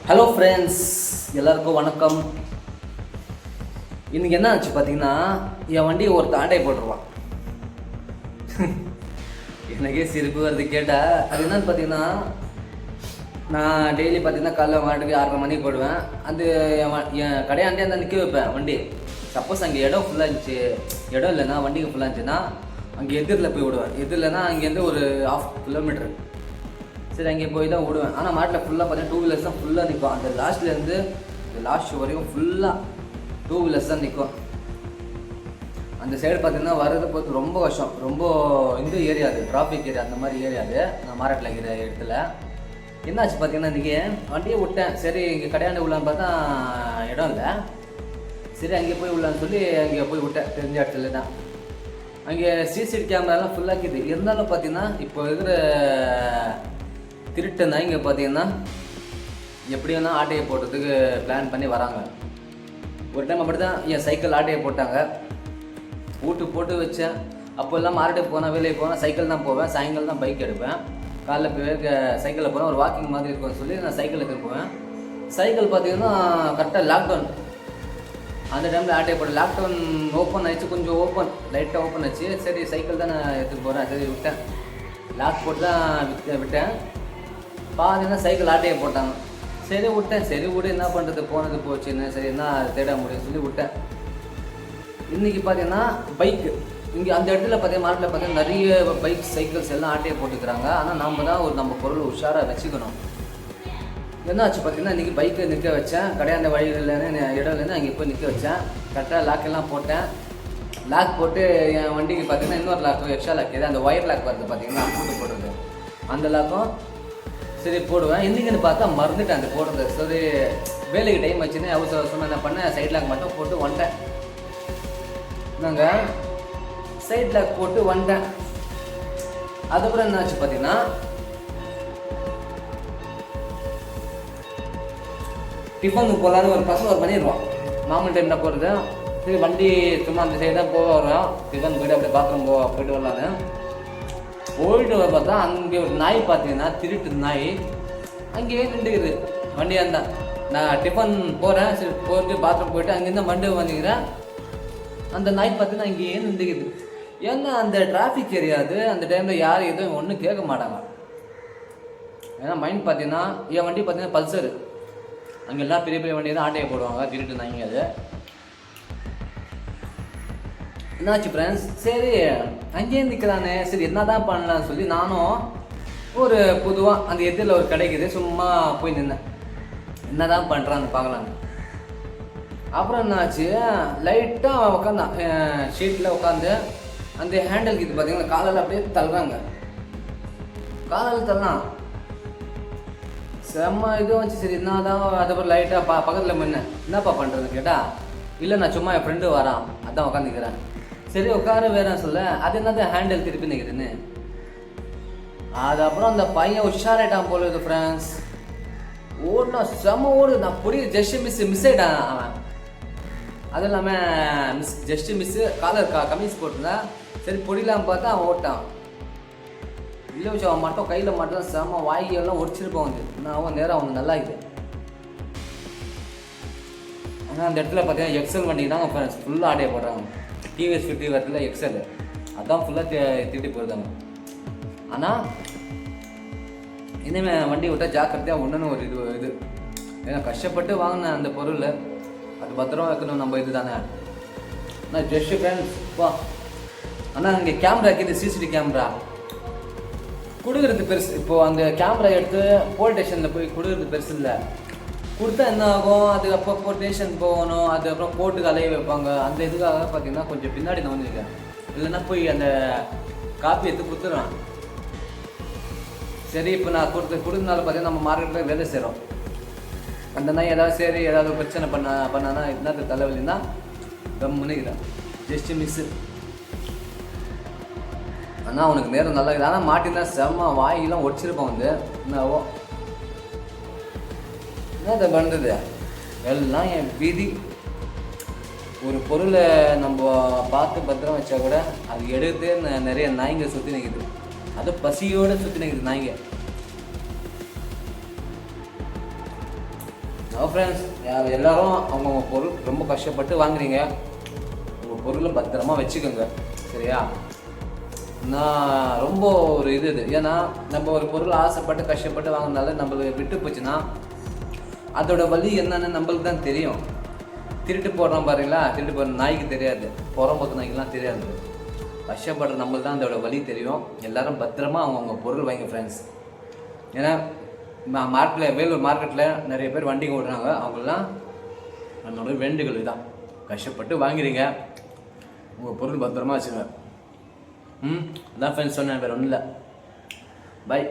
Hello friends, எல்லாருக்கும் வணக்கம். இன்றைக்கி என்ன ஆச்சு பார்த்தீங்கன்னா, என் வண்டியை ஒரு தாண்டை போட்டுருவான். எனக்கே சிரிப்பு வருது கேட்டால். அது என்னன்னு பார்த்தீங்கன்னா, நான் டெய்லி பார்த்தீங்கன்னா காலைல மாட்டுக்கு 6:30 மணிக்கு போடுவேன். அந்த என் கடையாண்டே அந்த நிற்க வைப்பேன் வண்டி. சப்போஸ் அங்கே இடம் ஃபுல்லாக இருந்துச்சு, இடம் இல்லைன்னா வண்டிக்கு ஃபுல்லாக இருந்துச்சுன்னா அங்கே எதிரில் போய் விடுவேன். எதிரில்னா அங்கேருந்து ஒரு 1/2 கிலோமீட்டர். சரி, அங்கே போய் தான் விடுவேன். ஆனால் மாட்டில் ஃபுல்லாக பார்த்தீங்கன்னா 2 வீலர்ஸ் தான் ஃபுல்லாக நிற்கும். அந்த லாஸ்ட்லேருந்து இந்த லாஸ்ட் வரைக்கும் ஃபுல்லாக 2 வீலர்ஸ் தான் நிற்கும். அந்த சைடு பார்த்தீங்கன்னா வர்றது பார்த்து ரொம்ப கஷ்டம். ரொம்ப இந்த ஏரியா, அது டிராஃபிக் ஏரியா, அந்த மாதிரி ஏரியா அது. நான் மாராட்டில் இருக்கிற இடத்துல என்னாச்சு பார்த்தீங்கன்னா, இன்றைக்கி வண்டியை விட்டேன். சரி, இங்கே கடையாண்டு உள்ளான்னு பார்த்தா இடம் இல்லை. சரி, அங்கே போய் உள்ளான்னு சொல்லி அங்கே போய் விட்டேன். தெரிஞ்ச இடத்துல தான். அங்கே சிசிடிவி கேமராலாம் ஃபுல்லாக இருக்குது. இருந்தாலும் பார்த்தீங்கன்னா இப்போ இருக்கிற திருட்டு நாய்ங்க பார்த்தீங்கன்னா எப்படி வேணால் ஆட்டையை போடுறதுக்கு பிளான் பண்ணி வராங்க. ஒரு டைம் அப்படி தான் என் சைக்கிள் ஆட்டையை போட்டாங்க. போட்டு வச்சேன். அப்போ எல்லாம் மார்க்கெட்டுக்கு போனால், வேலைக்கு போனால் சைக்கிள் தான் போவேன். சாயங்காலம் தான் பைக் எடுப்பேன். காலைல போய் சைக்கிளில் போனால் ஒரு வாக்கிங் மாதிரி இருக்கும்னு சொல்லி நான் சைக்கிள் எடுத்துகிட்டு போவேன். சைக்கிள் பார்த்தீங்கன்னா கரெக்டாக லாக்டவுன் அந்த டைமில் ஆட்டையை போட்டேன். லாக்டவுன் ஓப்பன் ஆகிடுச்சு, கொஞ்சம் லைட்டாக ஓப்பன் ஆச்சு. சரி, சைக்கிள் தான் நான் எடுத்துகிட்டு போகிறேன். சரி விட்டேன், லாக் போட்டு தான் விட்டேன். பார்த்தீங்கன்னா சைக்கிள் ஆட்டையை போட்டாங்க. சரி விட்டேன். சரி விடு, என்ன பண்ணுறது, போனது போச்சுன்னு. சரி, என்ன தேட முடியும்னு சொல்லி விட்டேன். இன்றைக்கி பார்த்தீங்கன்னா பைக்கு இங்கே அந்த இடத்துல பார்த்தீங்கன்னா மார்க்கெட்டில் பார்த்தீங்கன்னா நிறைய பைக் சைக்கிள்ஸ் எல்லாம் ஆட்டையை போட்டுக்கிறாங்க. ஆனால் நம்ம தான் நம்ம பொருள் உஷாராக வச்சுக்கணும். என்னாச்சு பார்த்தீங்கன்னா, இன்றைக்கி பைக்கை நிற்க வச்சேன். கடையாண்ட வழிகள்லேருந்து இடம் இல்லைன்னு அங்கே போய் நிற்க வச்சேன். கரெக்டாக லாக்கெல்லாம் போட்டேன். லாக் போட்டு என் வண்டிக்கு பார்த்தீங்கன்னா இன்னொரு லாக்கும் எக்ஸ்ட்ரா லாக் இது, அந்த ஒயர் லாக் வருது பார்த்தீங்கன்னா கூட்டு போடுறது, அந்த லாக்கும் சரி போடுவேன். இன்றைக்கின்னு பார்த்தா மறந்துட்டேன் அந்த போடுறது. சரி, வேலைக்கு டைம் வச்சுன்னு அவசரமாக என்ன பண்ணேன், சைட் லாக் மட்டும் போட்டு வந்துட்டேன். நாங்கள் சைட் லாக் போட்டு வந்துட்டேன். அதுக்கப்புறம் என்ன ஆச்சு பார்த்தீங்கன்னா, டிஃபனுக்கு போகலான்னு ஒரு 11 பண்ணிடுவோம். மாமூல் டைமில் போகிறது. சரி, வண்டி சும்மா அந்த சைடு தான் போகிறோம். டிஃபன் போய்ட்டு அப்படியே பாத்ரூம் போயிட்டு வரலான்னு போயிட்டு வர பார்த்தா அங்கே ஒரு நாய் பார்த்தீங்கன்னா, திருட்டு நாய் அங்கேயே நின்றுக்குது வண்டியாக இருந்தால். நான் டிஃபன் போகிறேன், சரி போயிட்டு பாத்ரூம் போயிட்டு அங்கேருந்து வண்டி வந்துக்கிறேன். அந்த நாய் பார்த்தீங்கன்னா அங்கேயே நின்றுக்குது. ஏன்னா அந்த டிராஃபிக் ஏரியாது. அந்த டைமில் யாரும் எதுவும் ஒன்றும் கேட்க மாட்டாங்க. ஏன்னா மைண்ட் பார்த்தீங்கன்னா என் வண்டி பார்த்தீங்கன்னா பல்சரு. அங்கே எல்லாம் பெரிய பெரிய வண்டி தான் ஆட்டையை போடுவாங்க, திருட்டு நாய்ங்க அது. என்னாச்சு ஃப்ரெண்ட்ஸ், சரி அங்கேயே நிற்கிறானே, சரி என்ன தான் பண்ணலான்னு சொல்லி நானும் ஒரு பொதுவாக அந்த எதிரில் ஒரு கிடைக்குது, சும்மா போய் நின்னேன். என்ன தான் பண்ணுறான்னு பார்க்கலான்னு. அப்புறம் என்னாச்சு, லைட்டாக உட்காந்தான் ஷீட்டில் உட்காந்து அந்த ஹேண்டில் இது பார்த்தீங்கன்னா காலால் அப்படியே தள்ளுறாங்க. காலால் தள்ளலாம் செம்ம இது வச்சு. சரி, என்ன தான் அதுக்கப்புறம் லைட்டாக பக்கத்தில் முன்ன என்னப்பா பண்ணுறதுன்னு கேட்டால், இல்லை நான் சும்மா என் ஃப்ரெண்டு வரான் அதான் உட்காந்துக்கிறேன். சரி உட்கார வேறேன்னு சொல்ல, அது என்னதான் ஹேண்டில் திருப்பி நிற்குதுன்னு. அது அப்புறம் அந்த பையன் உஷாராயிட்டான் போல இது ஃப்ரெண்ட்ஸ். ஓடனா செம்ம ஓடுது. நான் புரிய ஜஸ்ட் மிஸ் ஆகிட்டான் அவன். அது இல்லாமல் ஜஸ்ட் மிஸ்ஸு காலர் கமிஸ் போட்டிருந்தேன். சரி பொடிலாம் பார்த்தா அவன் ஓட்டான். இல்லை வச்சு அவன் மட்டும் கையில் மட்டும் தான் செம்ம வாய்கெல்லாம் ஒடிச்சிருப்பான். வந்து நான் அவன் நேரம் அவனுக்கு நல்லா இருக்குது. ஆனால் அந்த இடத்துல பார்த்தீங்கன்னா எக்ஸல் வண்டிக்கு தான் ஃப்ரெண்ட்ஸ் ஃபுல்லாக ஆட்டையை போடுறாங்க. டிவிஎஸ் 50 வரல எக்ஸல் அதான் ஃபுல்லாக திருட்டி போயிருந்தாங்க. ஆனால் இனிமேல் வண்டி விட்டால் ஜாக்கிரதையாக ஒன்றுன்னு ஒரு இது ஏன்னா கஷ்டப்பட்டு வாங்கின அந்த பொருள் அது பத்திரமா வைக்கணும். நம்ம இது தானே. ஆனால் ஜஸ்ட் ஃப்ரெண்ட்ஸ் வா. ஆனால் அங்கே கேமரா இருக்குது, சிசிடிவி கேமரா கொடுக்குறது பெருசு. இப்போது அந்த கேமரா எடுத்து போலீஸ் ஸ்டேஷனில் போய் கொடுக்குறது பெருசு இல்லை. கொடுத்தா என்ன ஆகும், அது அப்பப்போ ஸ்டேஷன் போகணும், அதுக்கப்புறம் கோர்ட்டுக்கு அலைய வைப்பாங்க. அந்த இதுக்காக பார்த்தீங்கன்னா கொஞ்சம் பின்னாடி நான் வந்துருக்கேன். இல்லைன்னா போய் அந்த காப்பி எடுத்து கொடுத்துருவேன். சரி, இப்போ நான் கொடுத்தனால பார்த்தீங்கன்னா நம்ம மார்க்கெட்டில் வேலை செய்கிறோம். அந்த நாய் ஏதாவது சரி ஏதாவது பிரச்சனை பண்ணானா என்னது தலைவலின்னா கம்முன்னுக்கிறேன். Just miss. ஆனால் அவனுக்கு நேரம் நல்லா இருக்குது. ஆனால் மாட்டினா செம்ம வாயெல்லாம் ஒடிச்சிருப்பான். வந்து என்னவோ என்ன அதை பண்ணுறது எல்லாம் என் விதி. ஒரு பொருளை நம்ம பார்த்து பத்திரம் வச்சா கூட அது எடுத்து நிறைய நாய்ங்க சுற்றி நிற்குது. அது பசியோடு சுற்றி நிற்குது நாய்ங்க. ஃப்ரெண்ட்ஸ் எல்லோரும் அவங்கவுங்க பொருள் ரொம்ப கஷ்டப்பட்டு வாங்குறீங்க, உங்கள் பொருளை பத்திரமா வச்சுக்கோங்க சரியா. நான் ரொம்ப ஒரு இது ஏன்னா நம்ம ஒரு பொருள் ஆசைப்பட்டு கஷ்டப்பட்டு வாங்கினால நம்மளுக்கு விட்டு போச்சுன்னா அதோட வலி என்னன்னு நம்மளுக்கு தான் தெரியும். திருட்டு போடுறோம் பாருங்களா, திருட்டு போடுற நாய்க்கு தெரியாது, புறம்போக்கு நாய்க்கெலாம் தெரியாது. கஷ்டப்படுற நம்மளுக்கு தான் அதோட வலி தெரியும். எல்லோரும் பத்திரமா அவங்கவுங்க பொருள் வாங்க ஃப்ரெண்ட்ஸ். ஏன்னா மார்க்கெட்டில் வேலூர் மார்க்கெட்டில் நிறைய பேர் வண்டிங்க ஓடுறாங்க, அவங்களாம் நம்மளோட வேண்டுகோள் தான். கஷ்டப்பட்டு வாங்குறீங்க, உங்கள் பொருள் பத்திரமா வச்சுங்க. அதான் ஃப்ரெண்ட்ஸ் சொன்னேன், வேறு ஒன்றும் இல்லை. பை.